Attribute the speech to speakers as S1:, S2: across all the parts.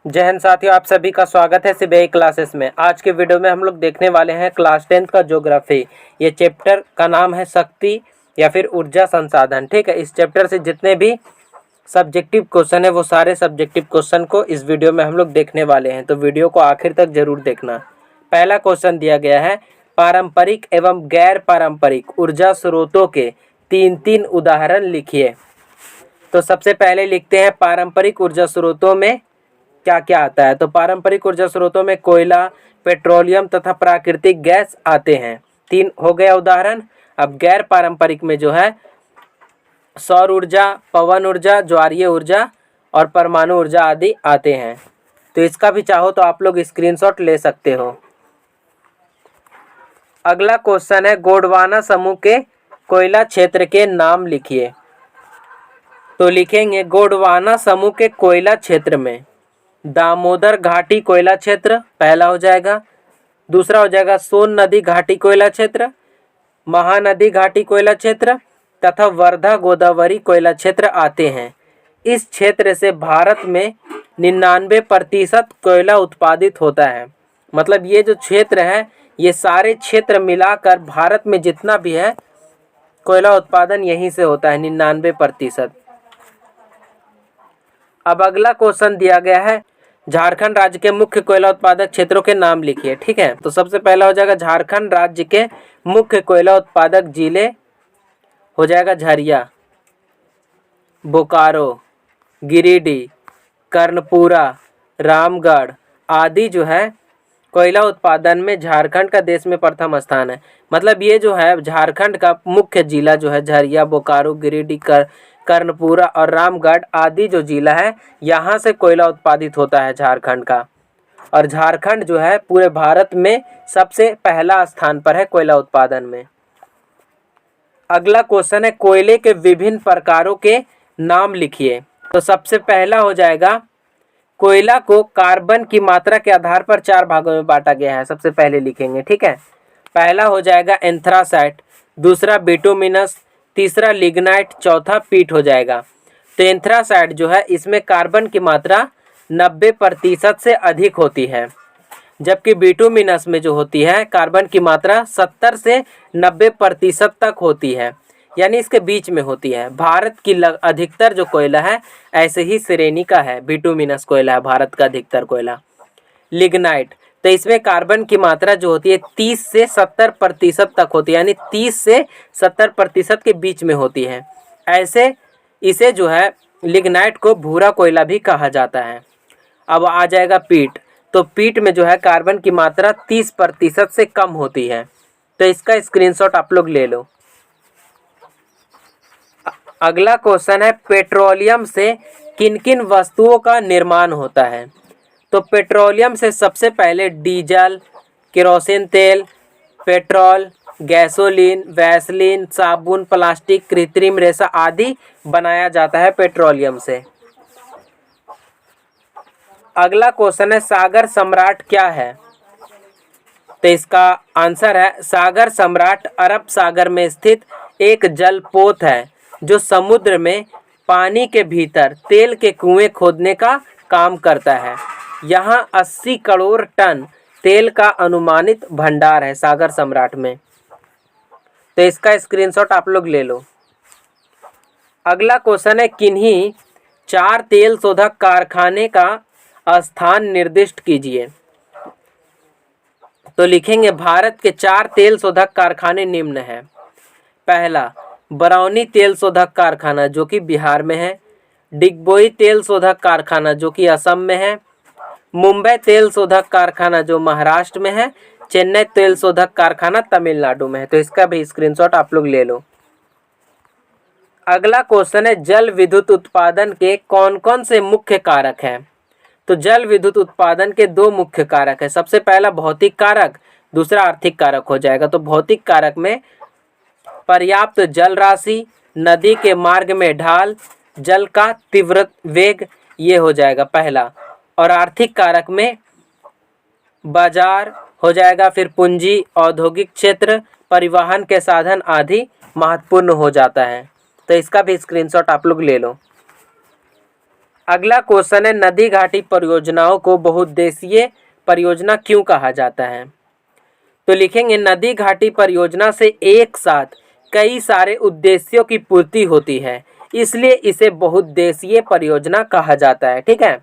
S1: जय हिंद साथियों, आप सभी का स्वागत है सीबीआई क्लासेस में। आज के वीडियो में हम लोग देखने वाले हैं क्लास 10th का ज्योग्राफी। ये चैप्टर का नाम है शक्ति या फिर ऊर्जा संसाधन। ठीक है, इस चैप्टर से जितने भी सब्जेक्टिव क्वेश्चन है वो सारे सब्जेक्टिव क्वेश्चन को इस वीडियो में हम लोग देखने वाले हैं, तो वीडियो को आखिर तक जरूर देखना। पहला क्वेश्चन दिया गया है, पारंपरिक एवं गैर पारंपरिक ऊर्जा स्रोतों के तीन उदाहरण लिखिए। तो सबसे पहले लिखते हैं पारंपरिक ऊर्जा स्रोतों में क्या क्या आता है। तो पारंपरिक ऊर्जा स्रोतों में कोयला, पेट्रोलियम तथा प्राकृतिक गैस आते हैं। 3 हो गया उदाहरण। अब गैर पारंपरिक में जो है सौर ऊर्जा, पवन ऊर्जा, ज्वारीय ऊर्जा और परमाणु ऊर्जा आदि आते हैं। तो इसका भी चाहो तो आप लोग स्क्रीनशॉट ले सकते हो। अगला क्वेश्चन है, गोंडवाना समूह के कोयला क्षेत्र के नाम लिखिए। तो लिखेंगे गोंडवाना समूह के कोयला क्षेत्र में दामोदर घाटी कोयला क्षेत्र पहला हो जाएगा। दूसरा हो जाएगा सोन नदी घाटी कोयला क्षेत्र, महानदी घाटी कोयला क्षेत्र तथा वर्धा गोदावरी कोयला क्षेत्र आते हैं। इस क्षेत्र से भारत में 99% कोयला उत्पादित होता है। मतलब ये जो क्षेत्र है, ये सारे क्षेत्र मिलाकर भारत में जितना भी है कोयला उत्पादन यहीं से होता है, 99%। अब अगला क्वेश्चन दिया गया है, झारखंड राज्य के मुख्य कोयला उत्पादक क्षेत्रों के नाम लिखिए। ठीक है, तो सबसे पहला हो जाएगा झारखंड राज्य के मुख्य कोयला उत्पादक जिले हो जाएगा झरिया, बोकारो, गिरिडीह, कर्णपुरा, रामगढ़ आदि जो है कोयला उत्पादन में झारखंड का देश में प्रथम स्थान है। मतलब ये जो है झारखंड का मुख्य जिला जो है झरिया, बोकारो, गिरिडीह, कर्णपुरा और रामगढ़ आदि जो जिला है, यहाँ से कोयला उत्पादित होता है झारखंड का। और झारखंड जो है पूरे भारत में सबसे पहला स्थान पर है कोयला उत्पादन में। अगला क्वेश्चन है, कोयले के विभिन्न प्रकारों के नाम लिखिए। तो सबसे पहला हो जाएगा, कोयला को कार्बन की मात्रा के आधार पर 4 भागों में बांटा गया है। सबसे पहले लिखेंगे। ठीक है, पहला हो जाएगा एंथ्रासाइट, दूसरा बिटुमिनस, तीसरा लिग्नाइट, चौथा पीट हो जाएगा। तो एंथ्रासाइट जो है इसमें कार्बन की मात्रा 90% से अधिक होती है, जबकि बिटुमिनस में जो होती है कार्बन की मात्रा 70 से 90% तक होती है, यानी इसके बीच में होती है। भारत की अधिकतर जो कोयला है ऐसे ही श्रेणी का है, बिटुमिनस कोयला है भारत का अधिकतर कोयला। लिग्नाइट, तो इसमें कार्बन की मात्रा जो होती है 30 से 70% तक होती है, यानी 30 से 70% के बीच में होती है। ऐसे इसे जो है लिग्नाइट को भूरा कोयला भी कहा जाता है। अब आ जाएगा पीट, तो पीट में जो है कार्बन की मात्रा 30% से कम होती है। तो इसका स्क्रीनशॉट आप लोग ले लो। अगला क्वेश्चन है, पेट्रोलियम से किन किन वस्तुओं का निर्माण होता है। तो पेट्रोलियम से सबसे पहले डीजल, केरोसिन तेल, पेट्रोल, गैसोलीन, वैसलीन, साबुन, प्लास्टिक, कृत्रिम रेशा आदि बनाया जाता है पेट्रोलियम से। अगला क्वेश्चन है, सागर सम्राट क्या है। तो इसका आंसर है, सागर सम्राट अरब सागर में स्थित एक जलपोत है जो समुद्र में पानी के भीतर तेल के कुएं खोदने का काम करता है। यहाँ 80 करोड़ टन तेल का अनुमानित भंडार है सागर सम्राट में। तो इसका स्क्रीनशॉट आप लोग ले लो। अगला क्वेश्चन है, किन्हीं 4 तेल शोधक कारखाने का स्थान निर्दिष्ट कीजिए। तो लिखेंगे भारत के 4 तेल शोधक कारखाने निम्न है। पहला बरौनी तेल शोधक कारखाना जो कि बिहार में है, डिगबोई तेल शोधक कारखाना जो कि असम में है, मुंबई तेल शोधक कारखाना जो महाराष्ट्र में है, चेन्नई तेल शोधक कारखाना तमिलनाडु में है। तो इसका भी स्क्रीनशॉट आप लोग ले लो। अगला क्वेश्चन है, जल विद्युत उत्पादन के कौन कौन से मुख्य कारक हैं। तो जल विद्युत उत्पादन के 2 मुख्य कारक है। सबसे पहला भौतिक कारक, दूसरा आर्थिक कारक हो जाएगा। तो भौतिक कारक में पर्याप्त जल राशि, नदी के मार्ग में ढाल, जल का तीव्र वेग, ये हो जाएगा पहला। और आर्थिक कारक में बाजार हो जाएगा, फिर पूंजी, औद्योगिक क्षेत्र, परिवहन के साधन आदि महत्वपूर्ण हो जाता है। तो इसका भी स्क्रीनशॉट आप लोग ले लो। अगला क्वेश्चन है, नदी घाटी परियोजनाओं को बहुउद्देशीय परियोजना क्यों कहा जाता है? तो लिखेंगे नदी घाटी परियोजना से एक साथ कई सारे उद्देश्यों की पूर्ति होती है, इसलिए इसे बहुउद्देशीय परियोजना कहा जाता है। ठीक है,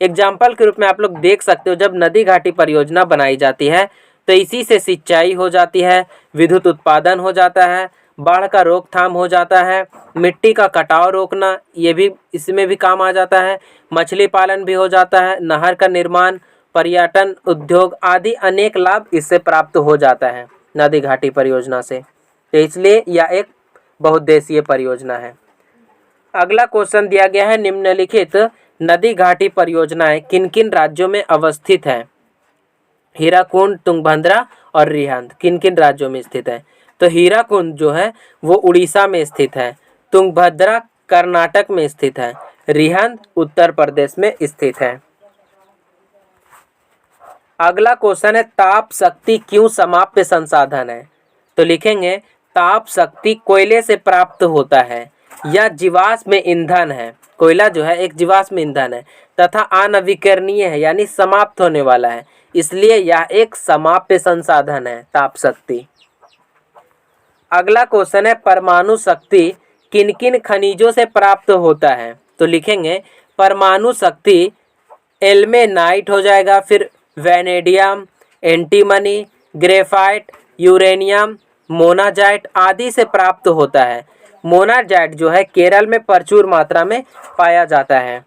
S1: एग्जाम्पल के रूप में आप लोग देख सकते हो, जब नदी घाटी परियोजना बनाई जाती है तो इसी से सिंचाई हो जाती है, विद्युत उत्पादन हो जाता है, बाढ़ का रोकथाम हो जाता है, मिट्टी का कटाव रोकना ये भी इसमें भी काम आ जाता है, मछली पालन भी हो जाता है, नहर का निर्माण, पर्यटन उद्योग आदि अनेक लाभ इससे प्राप्त हो जाता है नदी घाटी परियोजना से, तो इसलिए यह एक बहुउद्देशीय परियोजना है। अगला क्वेश्चन दिया गया है, निम्नलिखित नदी घाटी परियोजनाएं किन किन राज्यों में अवस्थित हैं? हीराकुंड, तुंगभद्रा और रिहंद किन किन राज्यों में स्थित है? तो हीराकुंड जो है वो उड़ीसा में स्थित है, तुंगभद्रा कर्नाटक में स्थित है, रिहंद उत्तर प्रदेश में स्थित है। अगला क्वेश्चन है, ताप शक्ति क्यों समाप्य संसाधन है? तो लिखेंगे ताप शक्ति कोयले से प्राप्त होता है, यह जीवाश्म ईंधन है। कोयला जो है एक जीवाश्म ईंधन है तथा अनवीकरणीय है, यानी समाप्त होने वाला है, इसलिए यह एक समाप्य संसाधन है ताप शक्ति। अगला क्वेश्चन है, परमाणु शक्ति किन किन खनिजों से प्राप्त होता है? तो लिखेंगे परमाणु शक्ति एल्मेनाइट हो जाएगा, फिर vanadium, antimony, graphite, uranium, monazite आदि से प्राप्त होता है। मोनाजाइट जो है केरल में प्रचुर मात्रा में पाया जाता है।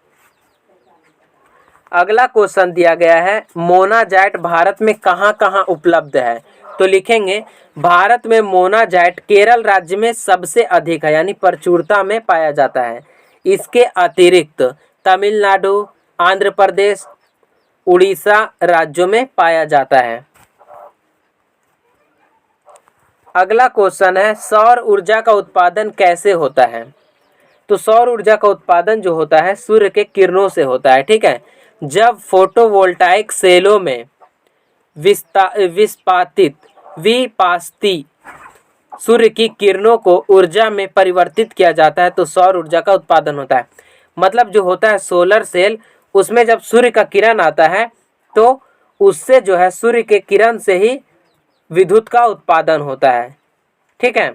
S1: अगला क्वेश्चन दिया गया है, मोनाजाइट भारत में कहाँ कहाँ उपलब्ध है? तो लिखेंगे भारत में मोनाजाइट केरल राज्य में सबसे अधिक है, यानी प्रचुरता में पाया जाता है। इसके अतिरिक्त तमिलनाडु, आंध्र प्रदेश, उड़ीसा राज्यों में पाया जाता है। अगला क्वेश्चन है, सौर ऊर्जा का उत्पादन कैसे होता है? तो सौर ऊर्जा का उत्पादन जो होता है सूर्य के किरणों से होता है। ठीक है, जब फोटोवोल्टाइक सेलों में विपास्ती सूर्य की किरणों को ऊर्जा में परिवर्तित किया जाता है तो सौर ऊर्जा का उत्पादन होता है। मतलब जो होता है सोलर सेल, उसमें जब सूर्य का किरण आता है तो उससे जो है सूर्य के किरण से ही विद्युत का उत्पादन होता है। ठीक है,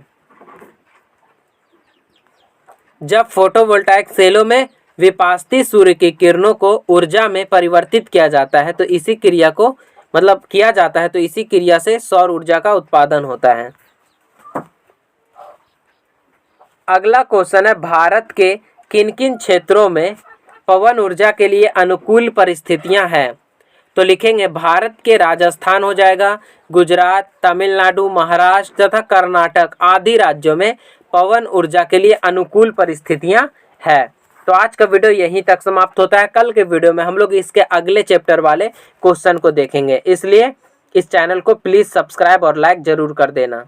S1: जब फोटोवोल्टाइक सेलों में विपास्ती सूर्य की किरणों को ऊर्जा में परिवर्तित किया जाता है तो इसी क्रिया को किया जाता है तो इसी क्रिया से सौर ऊर्जा का उत्पादन होता है। अगला क्वेश्चन है, भारत के किन किन क्षेत्रों में पवन ऊर्जा के लिए अनुकूल परिस्थितियां हैं? तो लिखेंगे भारत के राजस्थान हो जाएगा, गुजरात, तमिलनाडु, महाराष्ट्र तथा कर्नाटक आदि राज्यों में पवन ऊर्जा के लिए अनुकूल परिस्थितियां है। तो आज का वीडियो यहीं तक समाप्त होता है। कल के वीडियो में हम लोग इसके अगले चैप्टर वाले क्वेश्चन को देखेंगे, इसलिए इस चैनल को प्लीज़ सब्सक्राइब और लाइक ज़रूर कर देना।